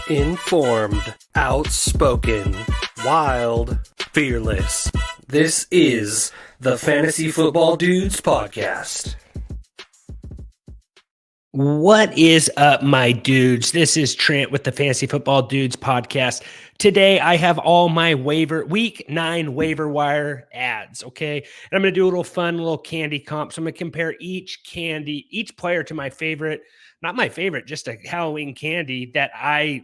Informed, outspoken, wild, fearless. This is the Fantasy Football Dudes Podcast. What is up, my dudes? This is Trent with the Fantasy Football Dudes Podcast. Today, I have all my week 9 waiver wire ads, okay? And I'm going to do a little fun, little candy comp. So I'm going to compare each player to my favorite, not my favorite, just a Halloween candy that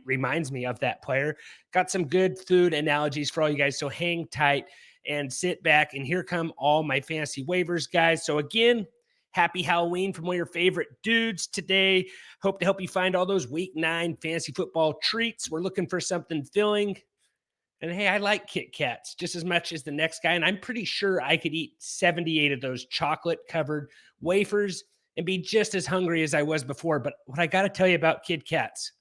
reminds me of that player. Got some good food analogies for all you guys, so hang tight and sit back. And here come all my fantasy waivers, guys. So again, happy Halloween from one of your favorite dudes today. Hope to help you find all those week 9 fantasy football treats. We're looking for something filling. And hey, I like Kit Kats just as much as the next guy. And I'm pretty sure I could eat 78 of those chocolate-covered wafers and be just as hungry as I was before. But what I got to tell you about Kit Kats,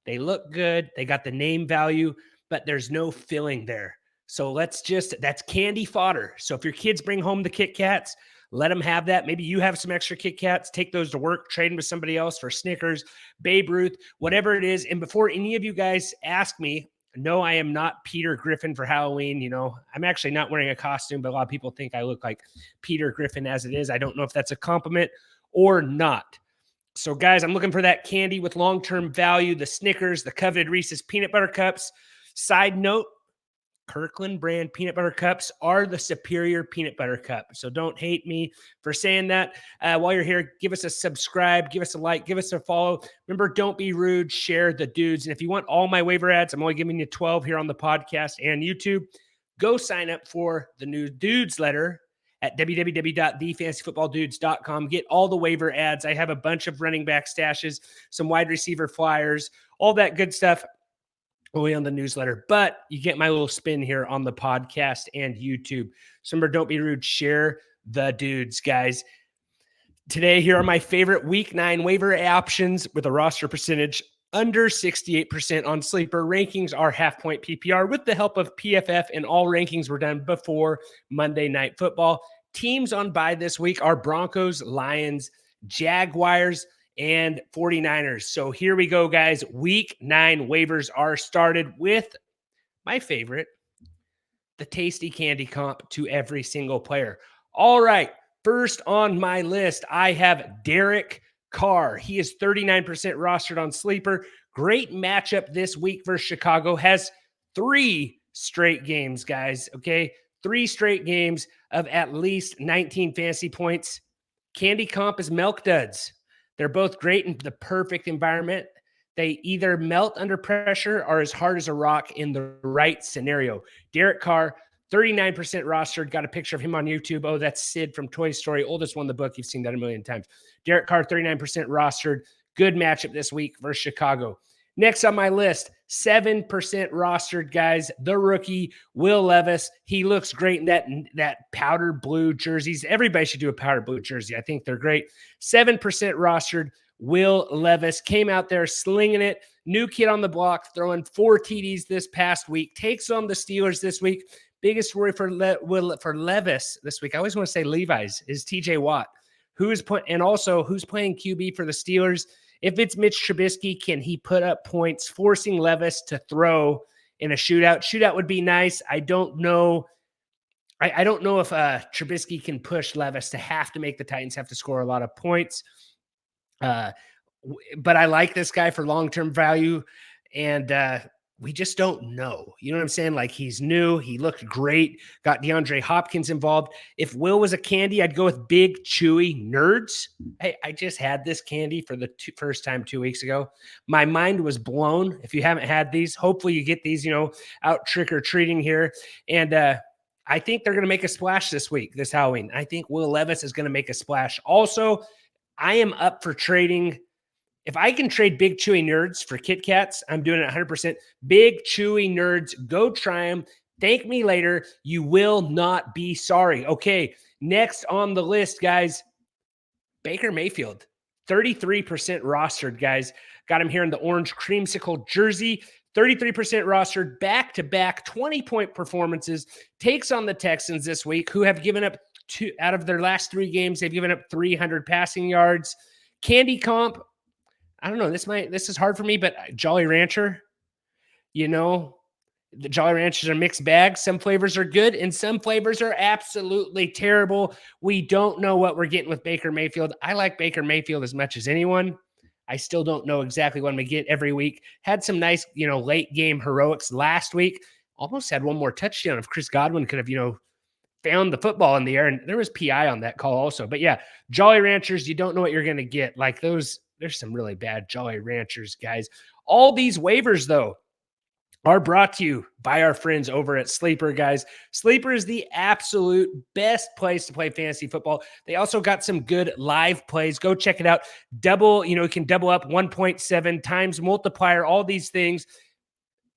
they look good. They got the name value, but there's no filling there. So that's candy fodder. So if your kids bring home the Kit Kats, let them have that. Maybe you have some extra Kit Kats. Take those to work, trade them with somebody else for Snickers, Babe Ruth, whatever it is. And before any of you guys ask me, no, I am not Peter Griffin for Halloween. You know, I'm actually not wearing a costume, but a lot of people think I look like Peter Griffin as it is. I don't know if that's a compliment or not. So, guys, I'm looking for that candy with long-term value, the Snickers, the coveted Reese's peanut butter cups. Side note, Kirkland brand peanut butter cups are the superior peanut butter cup. So don't hate me for saying that. While you're here, give us a subscribe, give us a like, give us a follow. Remember, don't be rude, share the dudes. And if you want all my waiver ads, I'm only giving you 12 here on the podcast and YouTube. Go sign up for the new dudes letter at www.thefantasyfootballdudes.com. Get all the waiver ads. I have a bunch of running back stashes, some wide receiver flyers, all that good stuff only on the newsletter, but you get my little spin here on the podcast and YouTube. So remember, don't be rude, share the dudes, guys. Today, here are my favorite week 9 waiver options with a roster percentage under 68% on Sleeper. Rankings are half-point PPR with the help of PFF, and all rankings were done before Monday Night Football. Teams on bye this week are Broncos, Lions, Jaguars, and 49ers. So here we go, guys. Week 9 waivers are started with my favorite, the tasty candy comp to every single player. All right, first on my list, I have Derek Carr. He is 39% rostered on Sleeper. Great matchup this week versus Chicago. Has 3 straight games, guys, okay? 3 straight games of at least 19 fantasy points. Candy comp is Milk Duds. They're both great in the perfect environment. They either melt under pressure or as hard as a rock in the right scenario. Derek Carr, 39% rostered. Got a picture of him on YouTube. Oh, that's Sid from Toy Story. Oldest one in the book. You've seen that a million times. Derek Carr, 39% rostered. Good matchup this week versus Chicago. Next on my list, 7% rostered, guys. The rookie, Will Levis. He looks great in that powder blue jerseys. Everybody should do a powder blue jersey. I think they're great. 7% rostered. Will Levis came out there slinging it. New kid on the block, throwing 4 TDs this past week. Takes on the Steelers this week. Biggest worry for Levis this week, I always want to say Levi's, is TJ Watt. Who's playing QB for the Steelers? If it's Mitch Trubisky, can he put up points, forcing Levis to throw in a shootout? Shootout would be nice. I don't know. I don't know if Trubisky can push Levis to have to make the Titans have to score a lot of points. But I like this guy for long-term value, and we just don't know. You know what I'm saying? Like, he's new. He looked great. Got DeAndre Hopkins involved. If Will was a candy, I'd go with Big Chewy Nerds. Hey, I just had this candy for the first time 2 weeks ago. My mind was blown. If you haven't had these, hopefully you get these, out trick-or-treating here. And I think they're going to make a splash this Halloween. I think Will Levis is going to make a splash. Also, I am up for trading. If I can trade Big Chewy Nerds for Kit Kats, I'm doing it 100%. Big Chewy Nerds, go try them. Thank me later. You will not be sorry. Okay, next on the list, guys, Baker Mayfield, 33% rostered, guys. Got him here in the orange creamsicle jersey. 33% rostered, back-to-back 20-point performances. Takes on the Texans this week, who have given up out of their last 3 games, they've given up 300 passing yards. Candy comp, I don't know. This is hard for me, but Jolly Rancher, the Jolly Ranchers are mixed bags. Some flavors are good and some flavors are absolutely terrible. We don't know what we're getting with Baker Mayfield. I like Baker Mayfield as much as anyone. I still don't know exactly what I'm going to get every week. Had some nice, late game heroics last week. Almost had one more touchdown if Chris Godwin could have, found the football in the air. And there was PI on that call also. But yeah, Jolly Ranchers, you don't know what you're going to get. Like there's some really bad Jolly Ranchers, guys. All these waivers, though, are brought to you by our friends over at Sleeper, guys. Sleeper is the absolute best place to play fantasy football. They also got some good live plays. Go check it out. You can double up 1.7 times multiplier, all these things.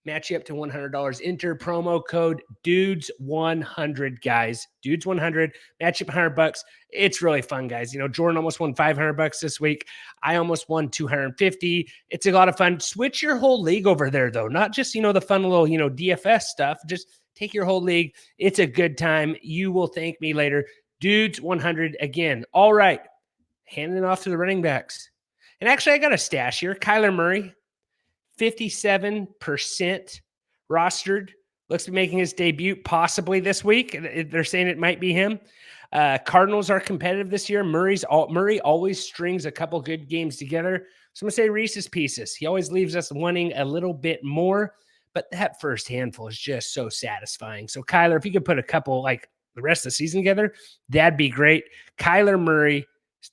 Match you up to $100. Enter promo code DUDES100, guys. DUDES100. Match up $100. It's really fun, guys. Jordan almost won $500 this week. I almost won $250. It's a lot of fun. Switch your whole league over there, though. Not just, the fun little, DFS stuff. Just take your whole league. It's a good time. You will thank me later. DUDES100 again. All right. Handing it off to the running backs. And actually, I got a stash here. Kyler Murray. 57% rostered. Looks to be making his debut possibly this week. They're saying it might be him. Cardinals are competitive this year. Murray always strings a couple good games together. So I'm going to say Reese's Pieces. He always leaves us wanting a little bit more, but that first handful is just so satisfying. So Kyler, if you could put a couple like the rest of the season together, that'd be great. Kyler Murray,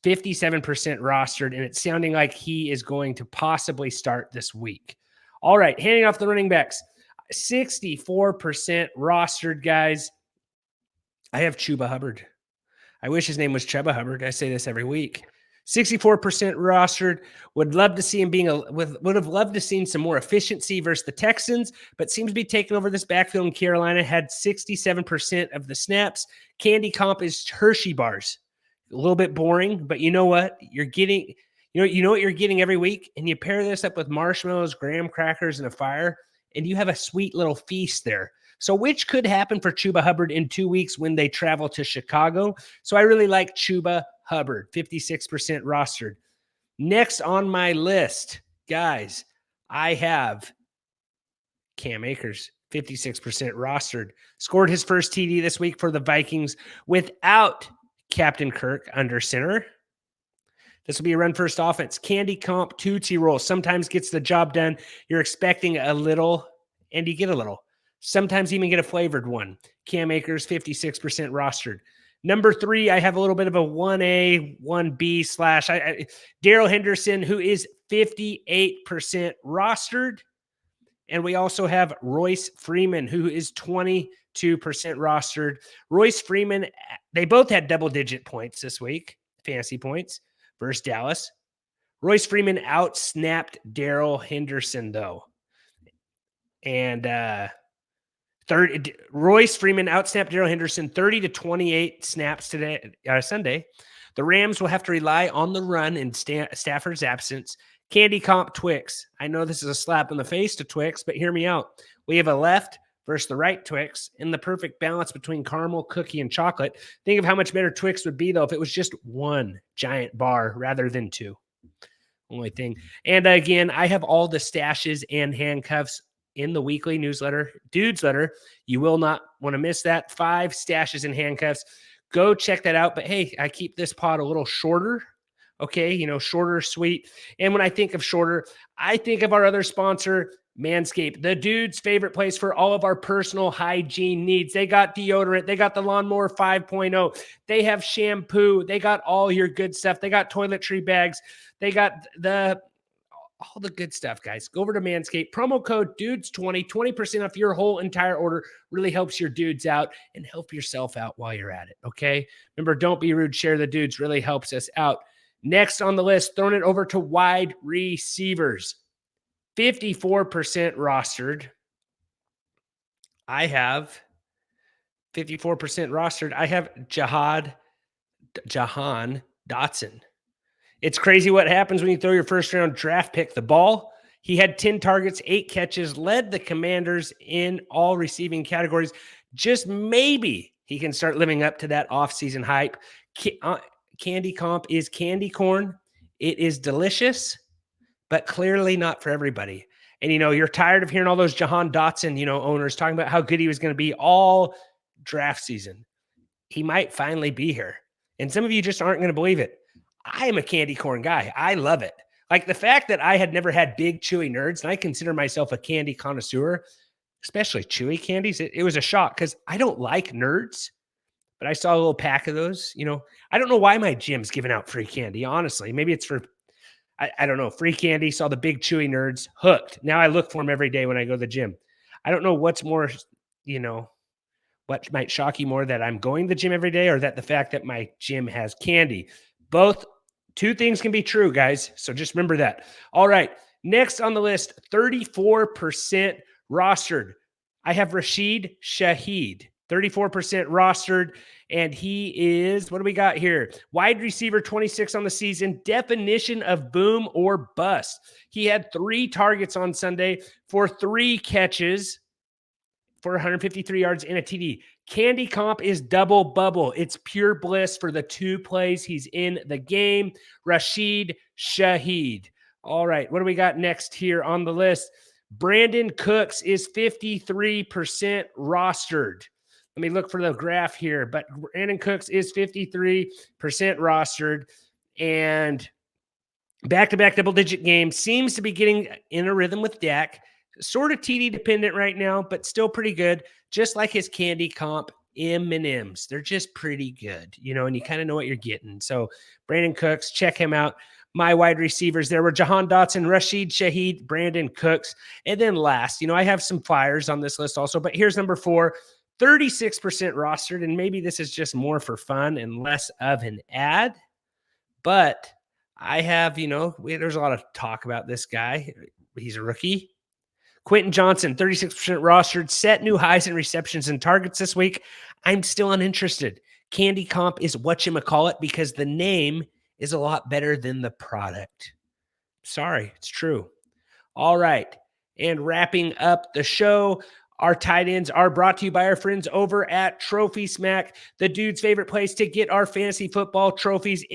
57% rostered, and it's sounding like he is going to possibly start this week. All right, handing off the running backs. 64% rostered, guys. I have Chuba Hubbard. I wish his name was Chuba Hubbard. I say this every week. 64% rostered. Would love to see him would have loved to seen some more efficiency versus the Texans, but seems to be taking over this backfield in Carolina. Had 67% of the snaps. Candy comp is Hershey bars. A little bit boring, but you know what? You're getting, you know what you're getting every week, and you pair this up with marshmallows, graham crackers, and a fire, and you have a sweet little feast there. So which could happen for Chuba Hubbard in 2 weeks when they travel to Chicago. So I really like Chuba Hubbard, 56% rostered. Next on my list, guys, I have Cam Akers, 56% rostered. Scored his first TD this week for the Vikings without Captain Kirk under center. This will be a run first offense. Candy comp, Tootsie Roll. Sometimes gets the job done. You're expecting a little, and you get a little. Sometimes even get a flavored one. Cam Akers, 56% rostered. Number 3, I have a little bit of a 1A, 1B slash. Darrell Henderson, who is 58% rostered. And we also have Royce Freeman, who is 22% rostered. Royce Freeman, they both had double-digit points this week, fantasy points, versus Dallas. Royce Freeman out-snapped Darrell Henderson, though. And Royce Freeman out-snapped Darrell Henderson 30-28 snaps today, Sunday. The Rams will have to rely on the run in Stafford's absence. Candy comp Twix. I know this is a slap in the face to Twix, but hear me out. We have a left versus the right Twix in the perfect balance between caramel, cookie, and chocolate. Think of how much better Twix would be, though, if it was just one giant bar rather than 2. Only thing. And again, I have all the stashes and handcuffs in the weekly newsletter, Dudes Letter. You will not want to miss that. 5 stashes and handcuffs. Go check that out. But hey, I keep this pod a little shorter. Okay, shorter, sweet. And when I think of shorter, I think of our other sponsor, Manscaped, the dude's favorite place for all of our personal hygiene needs. They got deodorant. They got the Lawnmower 5.0. They have shampoo. They got all your good stuff. They got toiletry bags. They got all the good stuff, guys. Go over to Manscaped. Promo code DUDES20, 20% off your whole entire order. Really helps your dudes out and help yourself out while you're at it, okay? Remember, don't be rude. Share the dudes. Really helps us out. Next on the list, throwing it over to wide receivers. 54% rostered. I have 54% rostered. I have Jahan Dotson. It's crazy what happens when you throw your first round draft pick the ball. He had 10 targets, 8 catches, led the Commanders in all receiving categories. Just maybe he can start living up to that offseason hype. Candy comp is candy corn. It is delicious. but clearly not for everybody. And, you're tired of hearing all those Jahan Dotson, owners talking about how good he was going to be all draft season. He might finally be here. And some of you just aren't going to believe it. I am a candy corn guy. I love it. Like the fact that I had never had big, chewy nerds, and I consider myself a candy connoisseur, especially chewy candies. It was a shock because I don't like nerds, but I saw a little pack of those. I don't know why my gym's giving out free candy, honestly. Maybe it's for, I don't know, free candy. Saw the big, chewy nerds, hooked. Now I look for them every day when I go to the gym. I don't know what's more, what might shock you more, that I'm going to the gym every day or that the fact that my gym has candy. Both two things can be true, guys. So just remember that. All right. Next on the list, 34% rostered. I have Rashid Shaheed, 34% rostered. And he is, what do we got here? Wide receiver, 26 on the season. Definition of boom or bust. He had 3 targets on Sunday for 3 catches for 153 yards and a TD. Candy comp is double bubble. It's pure bliss for the 2 plays he's in the game. Rashid Shaheed. All right, what do we got next here on the list? Brandon Cooks is 53% rostered. Let me look for the graph here, but Brandon Cooks is 53% rostered, and back-to-back double-digit games. Seems to be getting in a rhythm with Dak. Sort of TD dependent right now, but still pretty good. Just like his candy comp, M&Ms. They're just pretty good, and you kind of know what you're getting. So Brandon Cooks, check him out. My wide receivers there were Jahan Dotson, Rashid Shaheed, Brandon Cooks. And then last, I have some flyers on this list also, but here's number 4, 36% rostered. And maybe this is just more for fun and less of an ad, but I have, there's a lot of talk about this guy. He's a rookie. Quentin Johnson, 36% rostered, set new highs in receptions and targets this week. I'm still uninterested. Candy comp is whatchamacallit because the name is a lot better than the product. Sorry, it's true. All right. And wrapping up the show, our tight ends are brought to you by our friends over at Trophy Smack, the dude's favorite place to get our fantasy football trophies.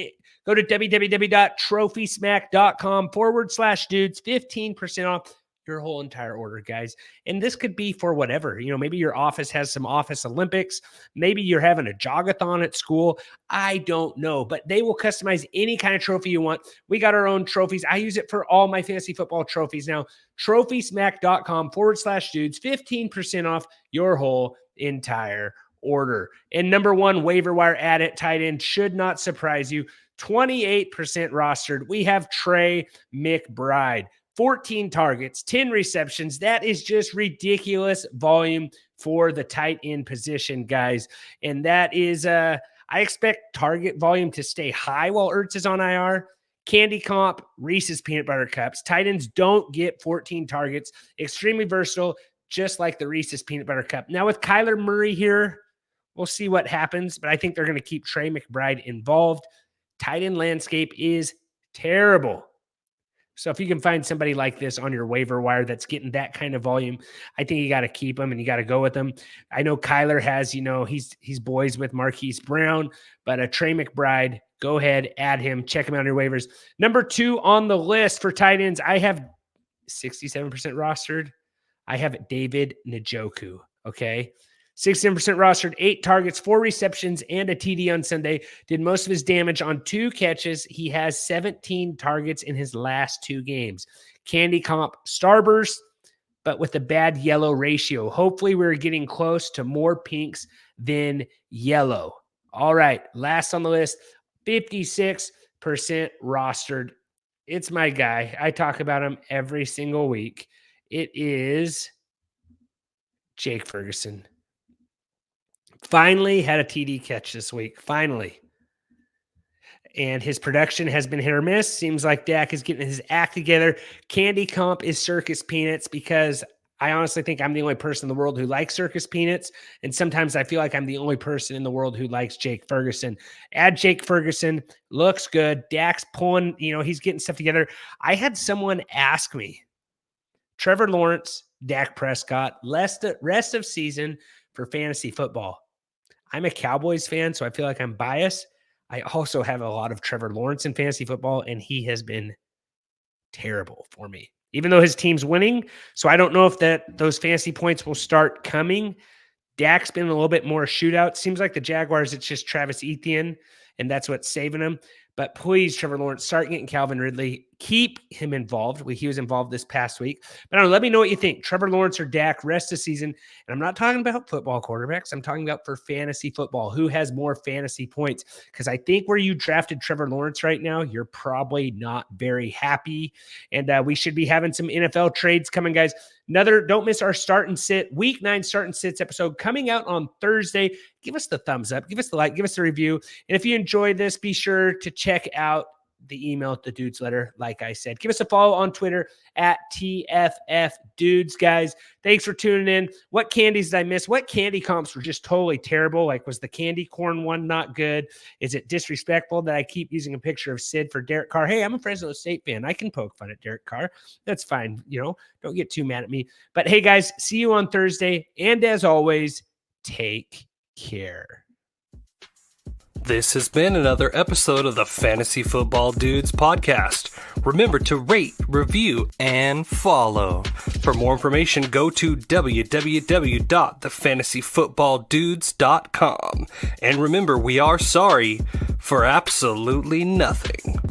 Go to www.trophysmack.com/dudes, 15% off your whole entire order, guys. And this could be for whatever, maybe your office has some office Olympics. Maybe you're having a jogathon at school. I don't know, but they will customize any kind of trophy you want. We got our own trophies. I use it for all my fantasy football trophies. Now, trophysmack.com/dudes, 15% off your whole entire order. And number 1 waiver wire add it tight end should not surprise you. 28% rostered. We have Trey McBride. 14 targets, 10 receptions. That is just ridiculous volume for the tight end position, guys. And that is, I expect target volume to stay high while Ertz is on IR. Candy comp, Reese's Peanut Butter Cups. Tight ends don't get 14 targets. Extremely versatile, just like the Reese's Peanut Butter Cup. Now with Kyler Murray here, we'll see what happens, but I think they're going to keep Trey McBride involved. Tight end landscape is terrible. So if you can find somebody like this on your waiver wire that's getting that kind of volume, I think you got to keep him and you got to go with him. I know Kyler has, he's boys with Marquise Brown, but Trey McBride, go ahead, add him, check him out on your waivers. Number 2 on the list for tight ends, I have 67% rostered. I have David Njoku, okay? 67% rostered, 8 targets, 4 receptions, and a TD on Sunday. Did most of his damage on 2 catches. He has 17 targets in his last 2 games. Candy comp, Starburst, but with a bad yellow ratio. Hopefully we're getting close to more pinks than yellow. All right, last on the list, 56% rostered. It's my guy. I talk about him every single week. It is Jake Ferguson. Finally had a TD catch this week. Finally. And his production has been hit or miss. Seems like Dak is getting his act together. Candy comp is Circus Peanuts because I honestly think I'm the only person in the world who likes Circus Peanuts. And sometimes I feel like I'm the only person in the world who likes Jake Ferguson. Add Jake Ferguson. Looks good. Dak's pulling, he's getting stuff together. I had someone ask me, Trevor Lawrence, Dak Prescott, rest of season for fantasy football. I'm a Cowboys fan, so I feel like I'm biased. I also have a lot of Trevor Lawrence in fantasy football, and he has been terrible for me, even though his team's winning. So I don't know if those fantasy points will start coming. Dak's been a little bit more shootout. Seems like the Jaguars, it's just Travis Etienne, and that's what's saving them. But please, Trevor Lawrence, start getting Calvin Ridley. Keep him involved. He was involved this past week. But I don't know, let me know what you think. Trevor Lawrence or Dak rest of the season. And I'm not talking about football quarterbacks. I'm talking about for fantasy football. Who has more fantasy points? Because I think where you drafted Trevor Lawrence right now, you're probably not very happy. And we should be having some NFL trades coming, guys. Don't miss our start and sit, week 9 start and sits episode coming out on Thursday. Give us the thumbs up, give us the like, give us the review. And if you enjoyed this, be sure to check out the email at the Dudes Letter. Like I said, give us a follow on Twitter at tffdudes, guys. Thanks for tuning in. What candies did I miss? What candy comps were just totally terrible? Like, was the candy corn one not good? Is it disrespectful that I keep using a picture of Sid for Derek Carr? Hey, I'm a Fresno State fan. I can poke fun at Derek Carr. That's fine. Don't get too mad at me. But hey, guys, see you on Thursday. And as always, take care. This has been another episode of the Fantasy Football Dudes podcast. Remember to rate, review, and follow. For more information, go to www.thefantasyfootballdudes.com. And remember, we are sorry for absolutely nothing.